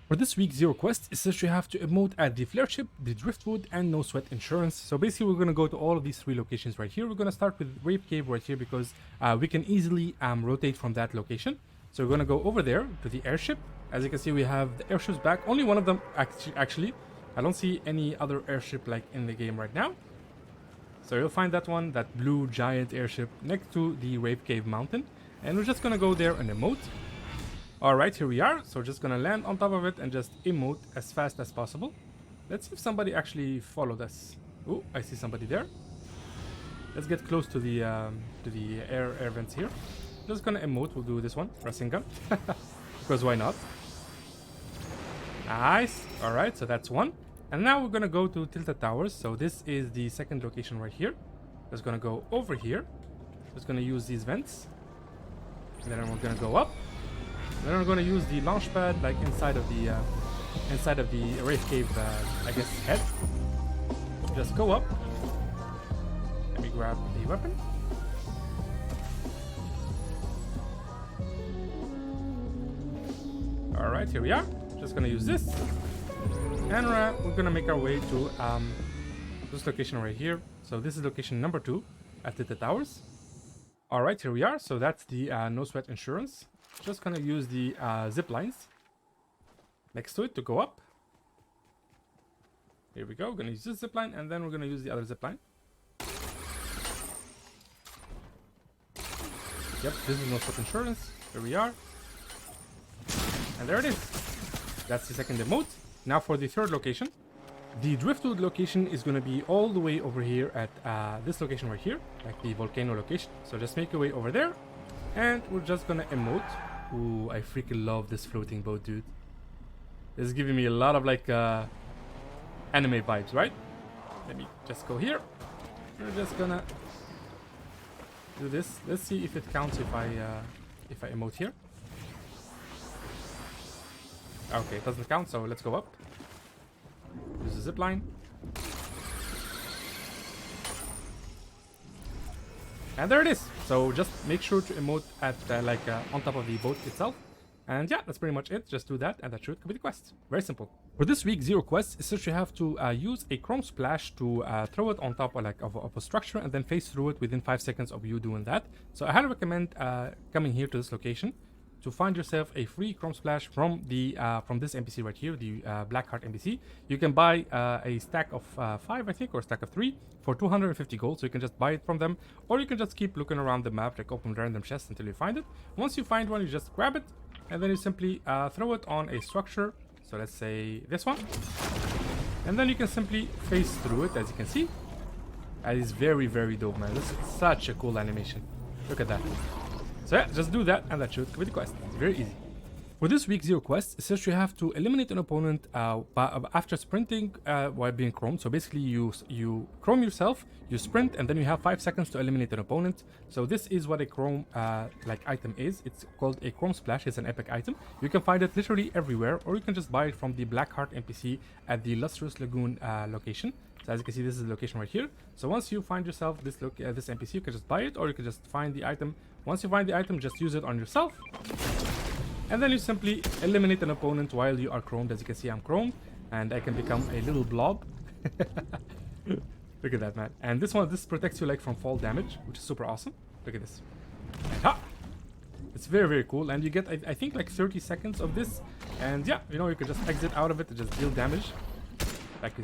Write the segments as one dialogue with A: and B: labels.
A: For this week's Zero Quest, it says you have to emote at the Flairship, the Driftwood, and No Sweat Insurance. So basically, we're going to go to all of these 3 locations right here. We're going to start with Wave Cave right here because we can easily rotate from that location. So we're going to go over there to the airship. As you can see, we have the airships back. Only one of them, actually. I don't see any other airship like in the game right now. So you'll find that one, that blue giant airship next to the Wave Cave mountain. And we're just going to go there and emote. Alright, here we are. So just gonna land on top of it and just emote as fast as possible. Let's see if somebody actually followed us. Oh, I see somebody there. Let's get close to the air vents here. Just gonna emote. We'll do this one, pressing gun, because why not? Nice. Alright, so that's one. And now we're gonna go to Tilted Towers. So this is the second location right here. Just gonna go over here. Just gonna use these vents. And then we're gonna go up. Then we're going to use the launch pad like inside of the Wraith Cave, I guess, head. Just go up. Let me grab the weapon. Alright, here we are. Just going to use this. And we're going to make our way to this location right here. So this is location number 2 at the towers. Alright, here we are. So that's the No Sweat Insurance. Just gonna use the zip lines next to it to go up. Here we go. We're gonna use this zip line and then we're gonna use the other zip line. Yep, this is No Sweat Insurance. Here we are. And there it is. That's the second emote. Now for the third location. The Driftwood location is gonna be all the way over here at this location right here, like the volcano location. So just make your way over there. And we're just gonna emote. Ooh, I freaking love this floating boat, dude. This is giving me a lot of like anime vibes, right? Let me just go here. We're just gonna do this. Let's see if it counts if I emote here. Okay, it doesn't count, so let's go up. Use the zip line. And there it is. So just make sure to emote at on top of the boat itself. And yeah, that's pretty much it. Just do that and that should complete the quest. Very simple. For this week's Zero Quest, is that you have to use a chrome splash to throw it on top of a structure and then phase through it within 5 seconds of you doing that. So I highly recommend coming here to this location to find yourself a free chrome splash from this NPC right here, the Blackheart NPC. You can buy a stack of 5, I think, or a stack of 3 for 250 gold. So you can just buy it from them, or you can just keep looking around the map, like open random chests until you find it. Once you find one, you just grab it, and then you simply throw it on a structure. So let's say this one, and then you can simply phase through it, as you can see. That is very, very dope, man. This is such a cool animation. Look at that. So yeah, just do that and that should complete the quest. It's very easy. For this week's Zero Quest, it says you have to eliminate an opponent after sprinting while being chromed. So basically you chrome yourself, you sprint, and then you have 5 seconds to eliminate an opponent. So this is what a chrome item is. It's called a chrome splash. It's an epic item. You can find it literally everywhere, or you can just buy it from the Blackheart NPC at the Lustrous Lagoon location. So as you can see, this is the location right here. So once you find yourself this NPC, you can just buy it, or you can just find the item. Once you find the item, just use it on yourself. And then you simply eliminate an opponent while you are chromed. As you can see, I'm chromed, and I can become a little blob. Look at that, man. And this protects you like from fall damage, which is super awesome. Look at this. Ha! It's very, very cool. And you get, I think, like 30 seconds of this. And yeah, you know, you can just exit out of it and just deal damage.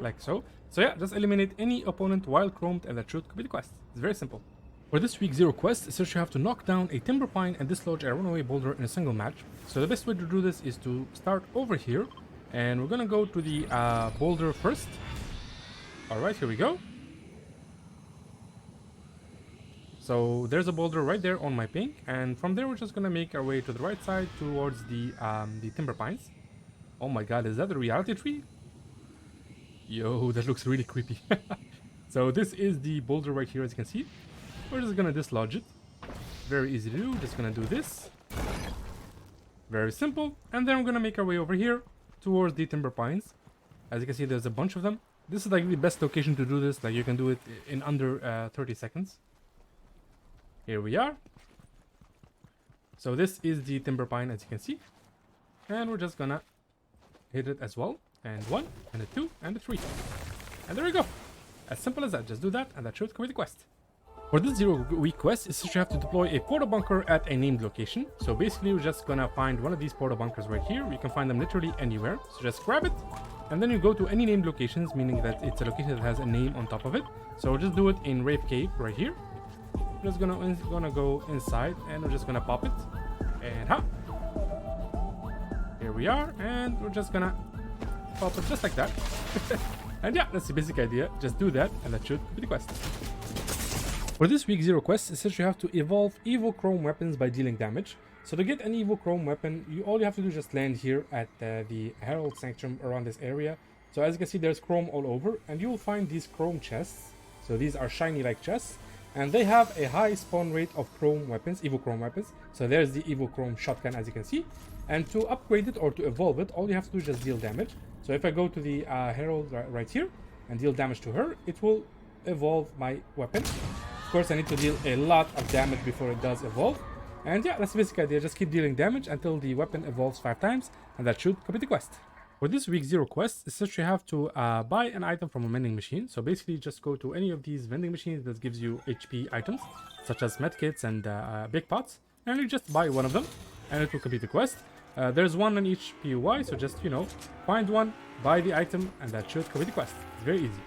A: Like so. So yeah, just eliminate any opponent while chromed, and that should complete the quest. It's very simple. For this week's Zero Quest, it says you have to knock down a Timber Pine and dislodge a Runaway Boulder in a single match. So the best way to do this is to start over here, and we're gonna go to the boulder first. Alright, here we go. So there's a boulder right there on my ping, and from there we're just gonna make our way to the right side towards the Timber Pines. Oh my god, is that a reality tree? Yo, that looks really creepy. So this is the boulder right here, as you can see. We're just gonna dislodge it. Very easy to do. Just gonna do this. Very simple. And then we're gonna make our way over here towards the Timber Pines. As you can see, there's a bunch of them. This is like the best location to do this. Like you can do it in under 30 seconds. Here we are. So this is the Timber Pine, as you can see. And we're just gonna hit it as well. And 1, and a 2, and a 3. And there you go. As simple as that. Just do that, and that should complete the quest. For this 0-week quest, it's just you have to deploy a portal bunker at a named location. So basically, you're just gonna find one of these portal bunkers right here. You can find them literally anywhere. So just grab it, and then you go to any named locations, meaning that it's a location that has a name on top of it. So just do it in Rape Cave right here. We're just gonna go inside, and we're just gonna pop it. And here we are, and we're just gonna pop it just like that. And yeah, that's the basic idea. Just do that, and that should be the quest. For this week 0 quest, it says you have to evolve EvoChrome weapons by dealing damage. So to get an EvoChrome weapon, all you have to do is just land here at the Herald Sanctum around this area. So as you can see, there's chrome all over, and you will find these chrome chests. So these are shiny like chests, and they have a high spawn rate of chrome weapons, EvoChrome weapons. So there's the EvoChrome shotgun, as you can see. And to upgrade it or to evolve it, all you have to do is just deal damage. So if I go to the Herald right here and deal damage to her, it will evolve my weapon. Of course, I need to deal a lot of damage before it does evolve. And yeah, that's the basic idea. Just keep dealing damage until the weapon evolves 5 times, and that should complete the quest. For this week 0 quest, it says you have to buy an item from a vending machine. So basically, just go to any of these vending machines that gives you HP items, such as medkits and big pots, and you just buy one of them, and it will complete the quest. There's one on each POI, so just, find one, buy the item, and that should complete the quest. It's very easy.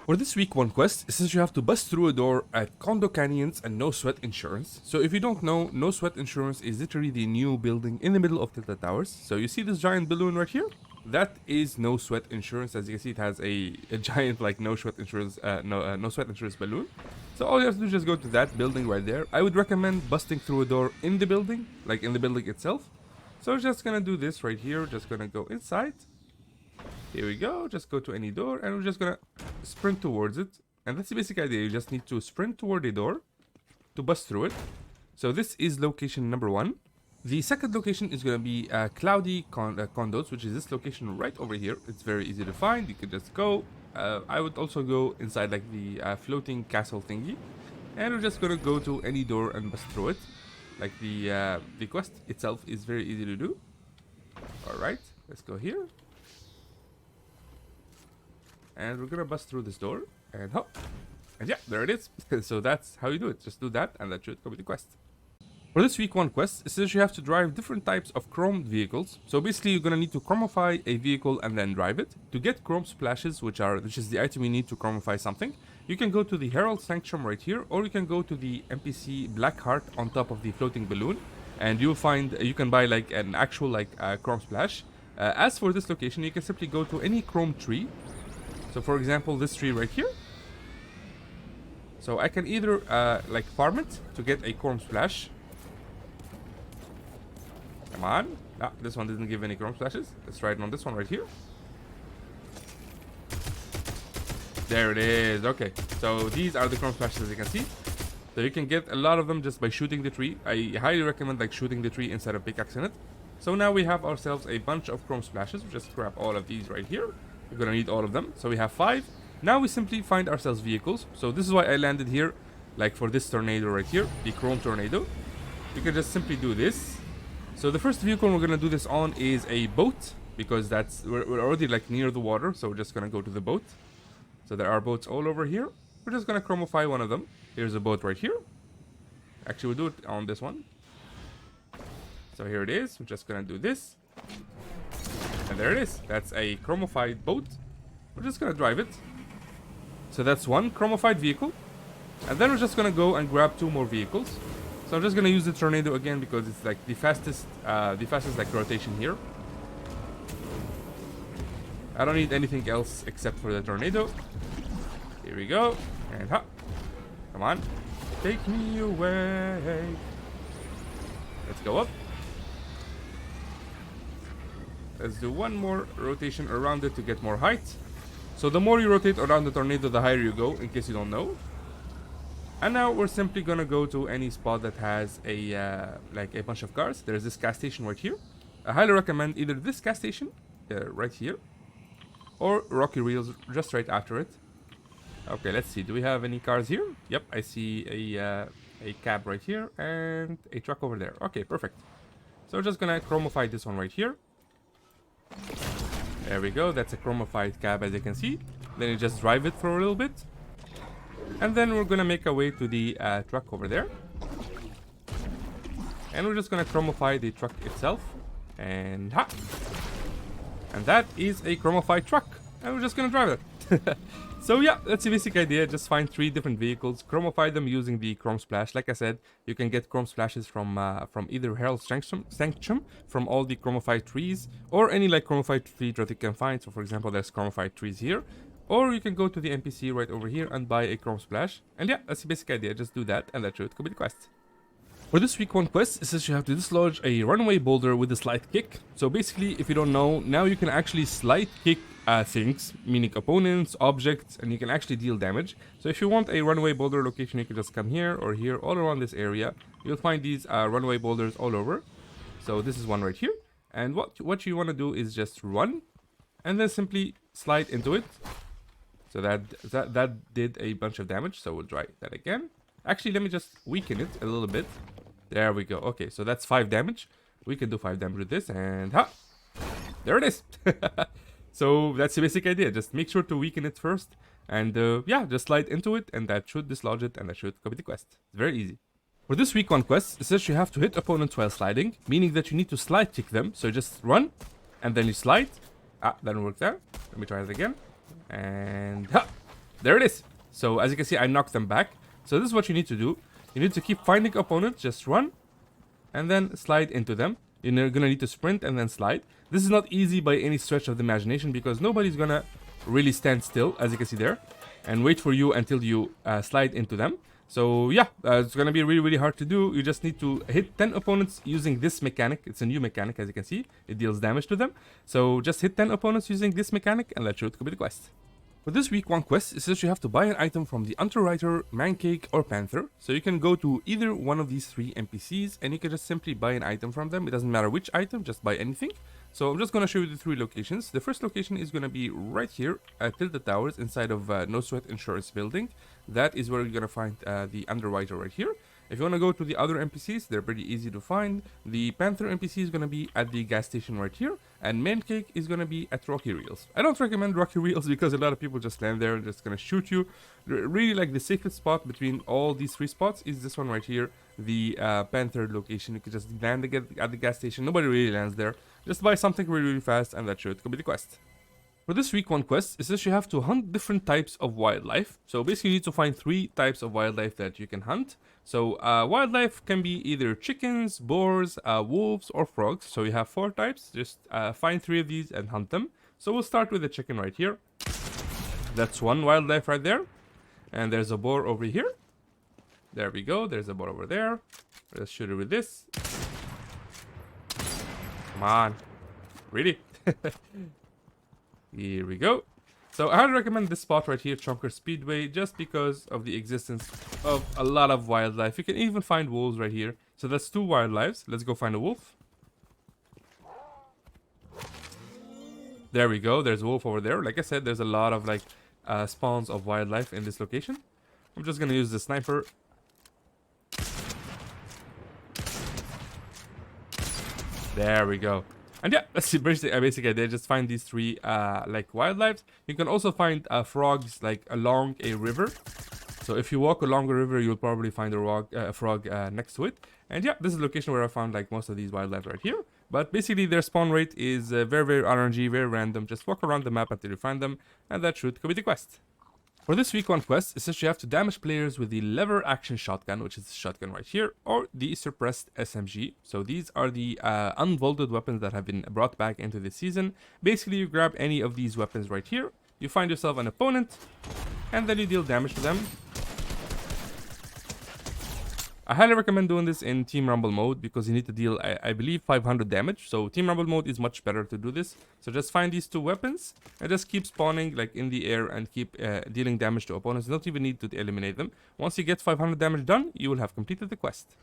B: For this week 1 quest, it says you have to bust through a door at Condo Canyons and No Sweat Insurance. So if you don't know, No Sweat Insurance is literally the new building in the middle of Tilted Towers. So you see this giant balloon right here? That is No Sweat Insurance. As you can see, it has a giant like No Sweat Insurance balloon. So all you have to do is just go to that building right there. I would recommend busting through a door in the building, like in the building itself. So we're just gonna do this right here. Just gonna go inside. Here we go. Just go to any door, and we're just gonna sprint towards it. And that's the basic idea. You just need to sprint toward the door to bust through it. So this is location number 1. The second location is gonna be Cloudy Condos, which is this location right over here. It's very easy to find. You can just go. I would also go inside like the floating castle thingy, and we're just gonna go to any door and bust through it. Like the quest itself is very easy to do. All right, let's go here. And we're gonna bust through this door and hop. And yeah, there it is. So that's how you do it. Just do that, and that should complete the quest. For this week 1 quest, it says you have to drive different types of chromed vehicles. So basically, you're gonna need to chromify a vehicle and then drive it. To get chrome splashes, which is the item you need to chromify something, you can go to the Herald Sanctum right here, or you can go to the NPC Black Heart on top of the floating balloon, and you can buy like an actual chrome splash. As for this location, you can simply go to any chrome tree. So for example, this tree right here. So I can either farm it to get a chrome splash. Come on. Ah, this one didn't give any chrome splashes. Let's try it on this one right here. There it is. Okay, so these are the chrome splashes, as you can see. So you can get a lot of them just by shooting the tree. I highly recommend shooting the tree instead of pickaxing it. So now we have ourselves a bunch of chrome splashes. We'll just grab all of these right here. We're gonna need all of them. So we have 5. Now we simply find ourselves vehicles. So this is why I landed here, like for this tornado right here, the chrome tornado. You can just simply do this. So the first vehicle we're gonna do this on is a boat, because we're already near the water. So we're just gonna go to the boat. So there are boats all over here. We're just gonna chromify one of them. Here's a boat right here. Actually, we'll do it on this one. So here it is. We're just gonna do this. And there it is. That's a chromified boat. We're just gonna drive it. So that's one chromified vehicle. And then we're just gonna go and grab 2 more vehicles. So I'm just gonna use the tornado again because it's the fastest rotation here. I don't need anything else except for the tornado. Here we go. And hop. Come on. Take me away. Let's go up. Let's do one more rotation around it to get more height. So the more you rotate around the tornado, the higher you go, in case you don't know. And now we're simply gonna go to any spot that has a bunch of cars. There's this gas station right here. I highly recommend either this gas station right here, or Rocky Reels just right after it. Okay, let's see. Do we have any cars here? Yep, I see a cab right here and a truck over there. Okay, perfect. So we're just gonna chromify this one right here. There we go. That's a chromified cab, as you can see. Then you just drive it for a little bit. And then we're gonna make our way to the truck over there. And we're just gonna chromify the truck itself. And ha! And that is a chromified truck. And we're just gonna drive it. So yeah, that's the basic idea. Just find 3 different vehicles, chromify them using the chrome splash. Like I said, you can get chrome splashes from either Herald Sanctum, from all the chromified trees, or any like chromified tree that you can find. So for example, there's chromified trees here. Or you can go to the NPC right over here and buy a chrome splash. And yeah, that's the basic idea. Just do that and that should complete the quest. For this week 1 quest, it says you have to dislodge a runaway boulder with a slide kick. So basically, if you don't know, now you can actually slide kick things, meaning opponents, objects, and you can actually deal damage. So if you want a runaway boulder location, you can just come here or here, all around this area. You'll find these runaway boulders all over. So this is one right here. And what you want to do is just run and then simply slide into it. So that did a bunch of damage. So we'll try that again. Actually, let me just weaken it a little bit. There we go. Okay, so that's 5 damage. We can do 5 damage with this, and ha! There it is! So that's the basic idea. Just make sure to weaken it first, and yeah, just slide into it, and that should dislodge it, and that should complete the quest. It's very easy. For this week 1 quest, it says you have to hit opponents while sliding, meaning that you need to slide kick them. So just run, and then you slide. Ah, that didn't work there. Let me try it again. And ha! There it is! So as you can see, I knocked them back. So this is what you need to do. You need to keep finding opponents, just run, and then slide into them. You're gonna need to sprint and then slide. This is not easy by any stretch of the imagination because nobody's gonna really stand still, as you can see there, and wait for you until you slide into them. So yeah, it's gonna be really, really hard to do. You just need to hit 10 opponents using this mechanic. It's a new mechanic, as you can see. It deals damage to them. So just hit 10 opponents using this mechanic, and that should complete the quest. For this week 1 quest, it says you have to buy an item from the Underwriter, Mancake, or Panther. So you can go to either one of these 3 NPCs and you can just simply buy an item from them. It doesn't matter which item, just buy anything. So I'm just going to show you the 3 locations. The first location is going to be right here at Tilted Towers inside of No Sweat Insurance building. That is where you're going to find the Underwriter right here. If you want to go to the other NPCs, they're pretty easy to find. The Panther NPC is going to be at the gas station right here, and Mancake is going to be at Rocky Reels. I don't recommend Rocky Reels because a lot of people just land there and just going to shoot you. Really, like the safest spot between all these 3 spots is this one right here, the Panther location. You can just land at the gas station. Nobody really lands there. Just buy something really, really fast, and that should complete the quest. For this week 1 quest, it says you have to hunt different types of wildlife. So basically you need to find 3 types of wildlife that you can hunt. So wildlife can be either chickens, boars, wolves, or frogs. So you have 4 types. Just find 3 of these and hunt them. So we'll start with the chicken right here. That's one wildlife right there. And there's a boar over here. There we go. There's a boar over there. Let's shoot it with this. Come on. Really? Here we go. So I highly recommend this spot right here, Chunker Speedway, just because of the existence of a lot of wildlife. You can even find wolves right here. So that's 2 wildlives. Let's go find a wolf. There we go. There's a wolf over there. Like I said, there's a lot of like spawns of wildlife in this location. I'm just gonna use the sniper. There we go. And yeah, that's the basic idea. Just find these 3 like wildlife. You can also find frogs like along a river. So if you walk along a river, you'll probably find a frog next to it. And yeah, this is the location where I found like most of these wildlife right here. But basically their spawn rate is very, very RNG, very random. Just walk around the map until you find them, and that should complete the quest. For this week 1 quest, it says you have to damage players with the lever action shotgun, which is the shotgun right here, or the suppressed SMG. So these are the unvaulted weapons that have been brought back into this season. Basically, you grab any of these weapons right here, you find yourself an opponent, and then you deal damage to them. I highly recommend doing this in Team Rumble mode because you need to deal, I believe, 500 damage. So Team Rumble mode is much better to do this. So just find these 2 weapons and just keep spawning like in the air and keep dealing damage to opponents. You don't even need to eliminate them. Once you get 500 damage done, you will have completed the quest.